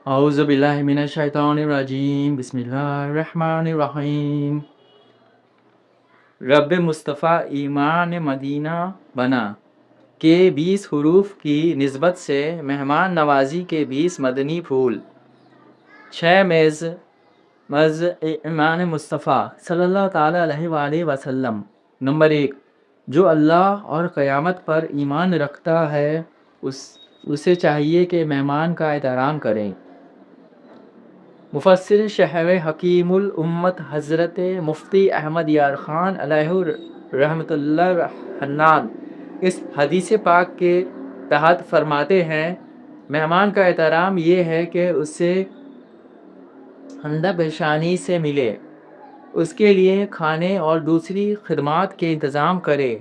اعوذ باللہ من الشیطان الرجیم، بسم اللہ الرحمن الرحیم۔ رب مصطفیٰ ایمان مدینہ بنا کے 20 حروف کی نسبت سے مہمان نوازی کے 20 مدنی پھول۔ 6 مز ایمان مصطفیٰ صلی اللہ تعالیٰ علیہ وآلہ وسلم۔ نمبر 1، جو اللہ اور قیامت پر ایمان رکھتا ہے اسے چاہیے کہ مہمان کا احترام کرے۔ مفسر شہر حکیم الامت حضرت مفتی احمد یار خان علیہ رحمۃ اللہ حنان اس حدیث پاک کے تحت فرماتے ہیں، مہمان کا احترام یہ ہے کہ اسے خندہ پیشانی سے ملے، اس کے لیے کھانے اور دوسری خدمات کے انتظام کرے،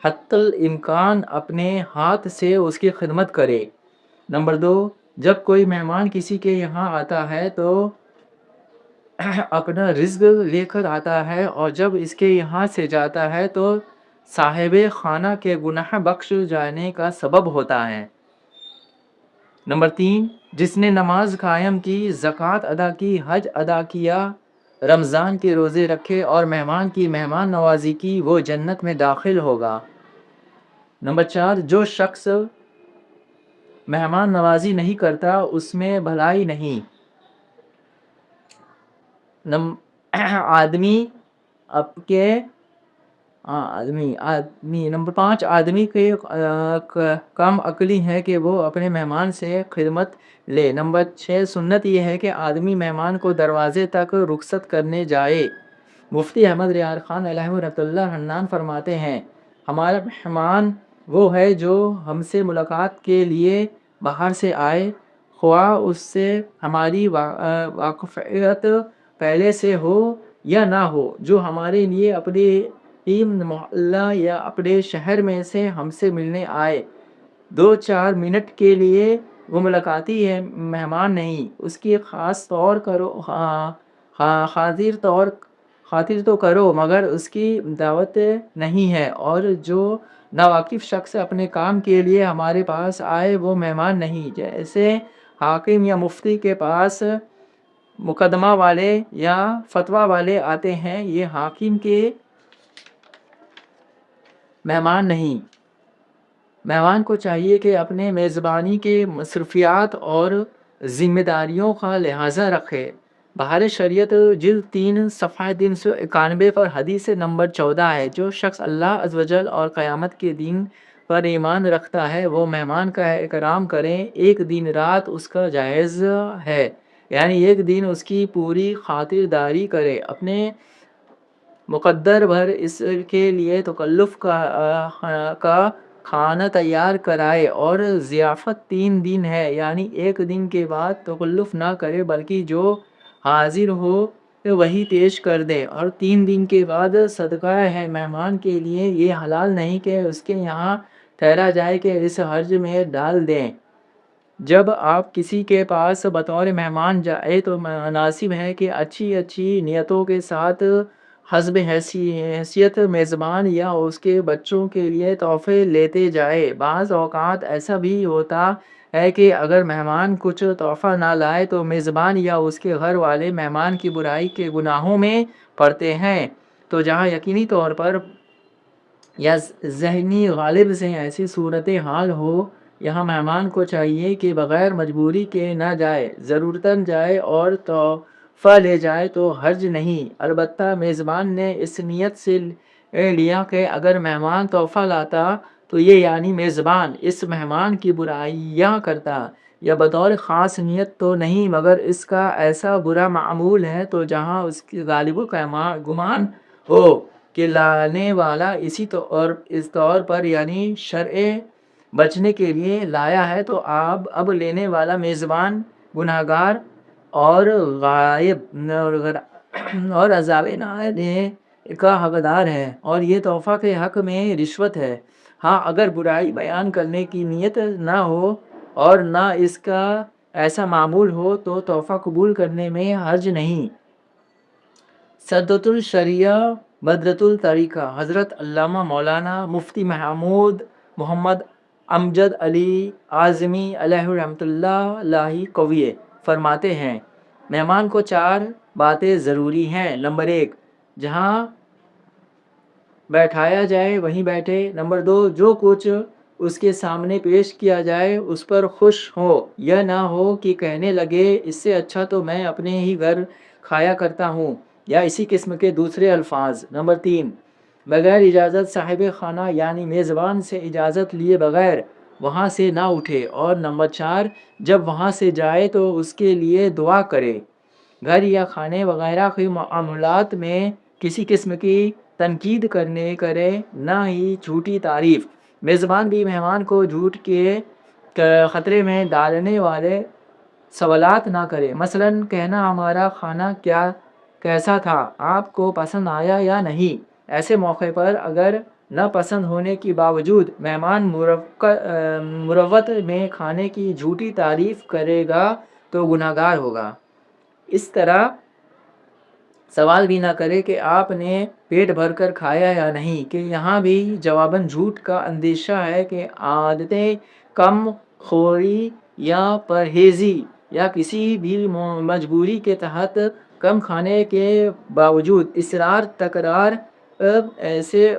حتی الامکان اپنے ہاتھ سے اس کی خدمت کرے۔ نمبر 2، جب کوئی مہمان کسی کے یہاں آتا ہے تو اپنا رزق لے کر آتا ہے، اور جب اس کے یہاں سے جاتا ہے تو صاحب خانہ کے گناہ بخش جانے کا سبب ہوتا ہے۔ نمبر 3، جس نے نماز قائم کی، زکوٰۃ ادا کی، حج ادا کیا، رمضان کے روزے رکھے اور مہمان کی مہمان نوازی کی، وہ جنت میں داخل ہوگا۔ نمبر 4، جو شخص مہمان نوازی نہیں کرتا اس میں بھلائی نہیں۔ نمبر 5، آدمی کے کم عقلی ہے کہ وہ اپنے مہمان سے خدمت لے۔ نمبر 6، سنت یہ ہے کہ آدمی مہمان کو دروازے تک رخصت کرنے جائے۔ مفتی احمد یار خان علیہ رحمۃ اللہ حنان فرماتے ہیں، ہمارا مہمان وہ ہے جو ہم سے ملاقات کے لیے باہر سے آئے، خواہ اس سے ہماری واقفیت پہلے سے ہو یا نہ ہو، جو ہمارے لیے اپنے محلہ یا اپنے شہر میں سے ہم سے ملنے آئے، 2-4 منٹ کے لیے وہ ملاقاتی ہے، مہمان نہیں، اس کی خاطر تو کرو مگر اس کی دعوت نہیں ہے، اور جو ناواقف شخص اپنے کام کے لیے ہمارے پاس آئے وہ مہمان نہیں۔ جیسے حاکم یا مفتی کے پاس مقدمہ والے یا فتویٰ والے آتے ہیں، یہ حاکم کے مہمان نہیں۔ مہمان کو چاہیے کہ اپنے میزبانی کے مصروفیات اور ذمہ داریوں کا لحاظ رکھے۔ بہار شریعت جلد 3 صفحہ 391 پر حدیث نمبر 14 ہے، جو شخص اللہ عز و جل اور قیامت کے دن پر ایمان رکھتا ہے وہ مہمان کا اکرام کرے، ایک دن رات اس کا جائز ہے، یعنی ایک دن اس کی پوری خاطرداری کرے، اپنے مقدر بھر اس کے لیے تکلف کا کھانا تیار کرائے، اور ضیافت 3 دن ہے، یعنی ایک دن کے بعد تکلف نہ کرے بلکہ جو حاضر ہو وہی پیش کر دے، اور 3 دن کے بعد صدقہ ہے مہمان کے لیے، یہ حلال نہیں کہ اس کے یہاں ٹھہرا جائے کہ اس حرج میں ڈال دیں۔ جب آپ کسی کے پاس بطور مہمان جائے تو مناسب ہے کہ اچھی نیتوں کے ساتھ حسب حیثیت میزبان یا اس کے بچوں کے لیے تحفے لیتے جائے۔ بعض اوقات ایسا بھی ہوتا ہے کہ اگر مہمان کچھ تحفہ نہ لائے تو میزبان یا اس کے گھر والے مہمان کی برائی کے گناہوں میں پڑتے ہیں، تو جہاں یقینی طور پر یا ذہنی غالب سے ایسی صورتحال ہو، یہاں مہمان کو چاہیے کہ بغیر مجبوری کے نہ جائے، ضرورتاً جائے اور تحفہ لے جائے تو حرج نہیں، البتہ میزبان نے اس نیت سے لیا کہ اگر مہمان تحفہ لاتا تو یہ یعنی میزبان اس مہمان کی برائیاں کرتا، یا بطور خاص نیت تو نہیں مگر اس کا ایسا برا معمول ہے، تو جہاں اس کی غالب گمان ہو کہ لانے والا اس طور پر یعنی شرع بچنے کے لیے لایا ہے، تو اب لینے والا میزبان گناہگار اور غائب اور عذاب نار کا حقدار ہے، اور یہ تحفہ کے حق میں رشوت ہے۔ ہاں، اگر برائی بیان کرنے کی نیت نہ ہو اور نہ اس کا ایسا معمول ہو تو تحفہ قبول کرنے میں حرج نہیں۔ سدۃ الشریعہ بدرۃ الطریقہ حضرت علامہ مولانا مفتی محمد امجد علی اعظمی علیہ رحمۃ اللہ قویہ فرماتے ہیں مہمان کو 4 باتیں ضروری ہیں۔ نمبر 1 جہاں بیٹھایا جائے وہیں بیٹھے۔ نمبر 2 جو کچھ اس کے سامنے پیش کیا جائے اس پر خوش ہو، یہ نہ ہو کہ کہنے لگے اس سے اچھا تو میں اپنے ہی گھر کھایا کرتا ہوں، یا اسی قسم کے دوسرے الفاظ۔ نمبر 3 بغیر اجازت صاحب خانہ یعنی میزبان سے اجازت لیے بغیر وہاں سے نہ اٹھے۔ اور نمبر 4 جب وہاں سے جائے تو اس کے لیے دعا کرے۔ گھر یا کھانے وغیرہ کے معاملات میں کسی قسم کی تنقید کرے، نہ ہی جھوٹی تعریف۔ میزبان بھی مہمان کو جھوٹ کے خطرے میں ڈالنے والے سوالات نہ کرے، مثلا کہنا ہمارا کھانا کیسا تھا، آپ کو پسند آیا یا نہیں۔ ایسے موقع پر اگر نہ پسند ہونے کے باوجود مہمان مروت میں کھانے کی جھوٹی تعریف کرے گا تو گناہگار ہوگا۔ اس طرح سوال بھی نہ کرے کہ آپ نے پیٹ بھر کر کھایا یا نہیں، کہ یہاں بھی جواباً جھوٹ کا اندیشہ ہے کہ عادتیں کم خوری یا پرہیزی یا کسی بھی مجبوری کے تحت کم کھانے کے باوجود اصرار تکرار سے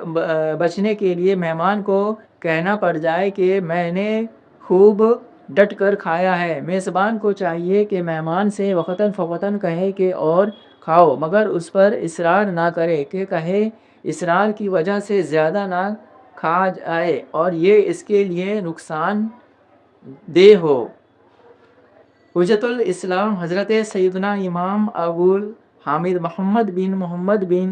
بچنے کے لیے مہمان کو کہنا پڑ جائے کہ میں نے خوب ڈٹ کر کھایا ہے۔ میزبان کو چاہیے کہ مہمان سے وقتاً فوقتاً کہے کہ اور کھاؤ، مگر اس پر اصرار نہ کرے، کہ کہے اصرار کی وجہ سے زیادہ نہ کھا جائے اور یہ اس کے لیے نقصان دہ ہو۔ حجت الاسلام حضرت سیدنا امام ابو حامد محمد بن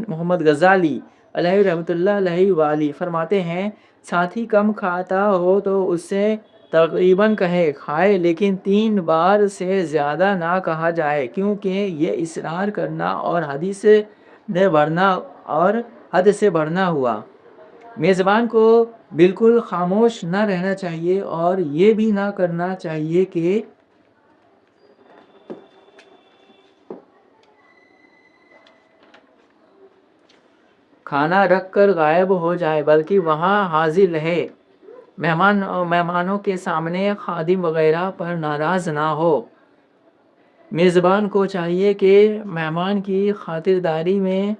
محمد غزالی علیہ رحمۃ اللہ علیہ وآلہ فرماتے ہیں ساتھی کم کھاتا ہو تو اس سے تقریباً کہے کھائے، لیکن 3 بار سے زیادہ نہ کہا جائے، کیونکہ یہ اصرار کرنا اور حد سے بڑھنا ہوا۔ میزبان کو بالکل خاموش نہ رہنا چاہیے اور یہ بھی نہ کرنا چاہیے کہ کھانا رکھ کر غائب ہو جائے، بلکہ وہاں حاضر رہے۔ مہمانوں کے سامنے خادم وغیرہ پر ناراض نہ ہو۔ میزبان کو چاہیے کہ مہمان کی خاطرداری میں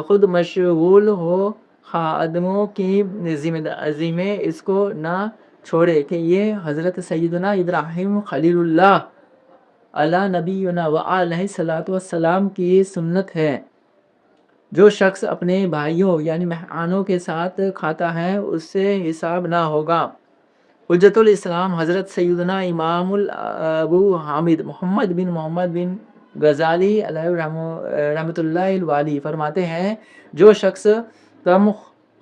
خود مشغول ہو، خادموں کی ذمہ اس کو نہ چھوڑے، کہ یہ حضرت سیدنا ابراہیم خلیل اللہ علی نبینا و علیہ الصلوۃ والسلام کی سنت ہے۔ جو شخص اپنے بھائیوں یعنی مہمانوں کے ساتھ کھاتا ہے اس سے حساب نہ ہوگا۔ حجت الاسلام حضرت سیدنا امام ابو حامد محمد بن غزالی علیہ رحمۃ اللہ علیہ فرماتے ہیں جو شخص کم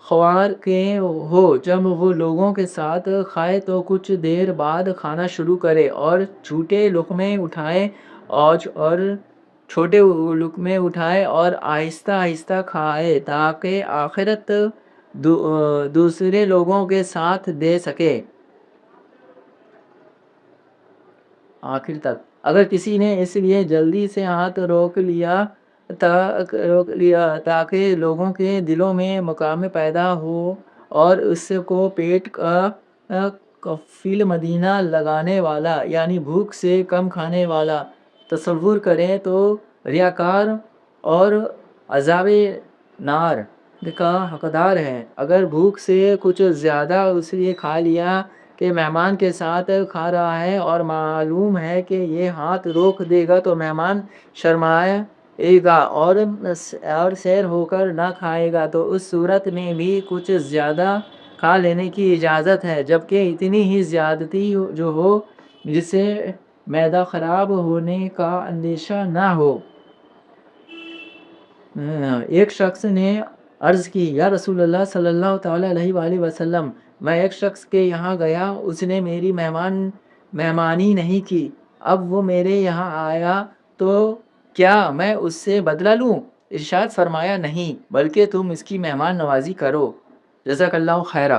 خوار کے ہو جب وہ لوگوں کے ساتھ کھائے تو کچھ دیر بعد کھانا شروع کرے اور چھوٹے لقمے اٹھائے اور آہستہ آہستہ کھائے تاکہ آخرت دوسرے لوگوں کے ساتھ دے سکے آخر تک۔ اگر کسی نے اس لیے جلدی سے ہاتھ روک لیا تاکہ لوگوں کے دلوں میں مقام پیدا ہو اور اس کو پیٹ کا قفل مدینہ لگانے والا یعنی بھوک سے کم کھانے والا تصور کریں تو ریاکار اور عذاب نار کا حقدار ہے۔ اگر بھوک سے کچھ زیادہ اس لیے کھا لیا کہ مہمان کے ساتھ کھا رہا ہے اور معلوم ہے کہ یہ ہاتھ روک دے گا تو مہمان شرمائے گا اور سیر ہو کر نہ کھائے گا، تو اس صورت میں بھی کچھ زیادہ کھا لینے کی اجازت ہے، جبکہ اتنی ہی زیادتی جو ہو جس سے معدہ خراب ہونے کا اندیشہ نہ ہو۔ ایک شخص نے عرض کی یا رسول اللہ صلی اللہ تعالیٰ علیہ وآلہ وسلم، میں ایک شخص کے یہاں گیا، اس نے میری مہمانی نہیں کی، اب وہ میرے یہاں آیا تو کیا میں اس سے بدلہ لوں؟ ارشاد فرمایا نہیں، بلکہ تم اس کی مہمان نوازی کرو۔ جزاک اللہ خیرہ۔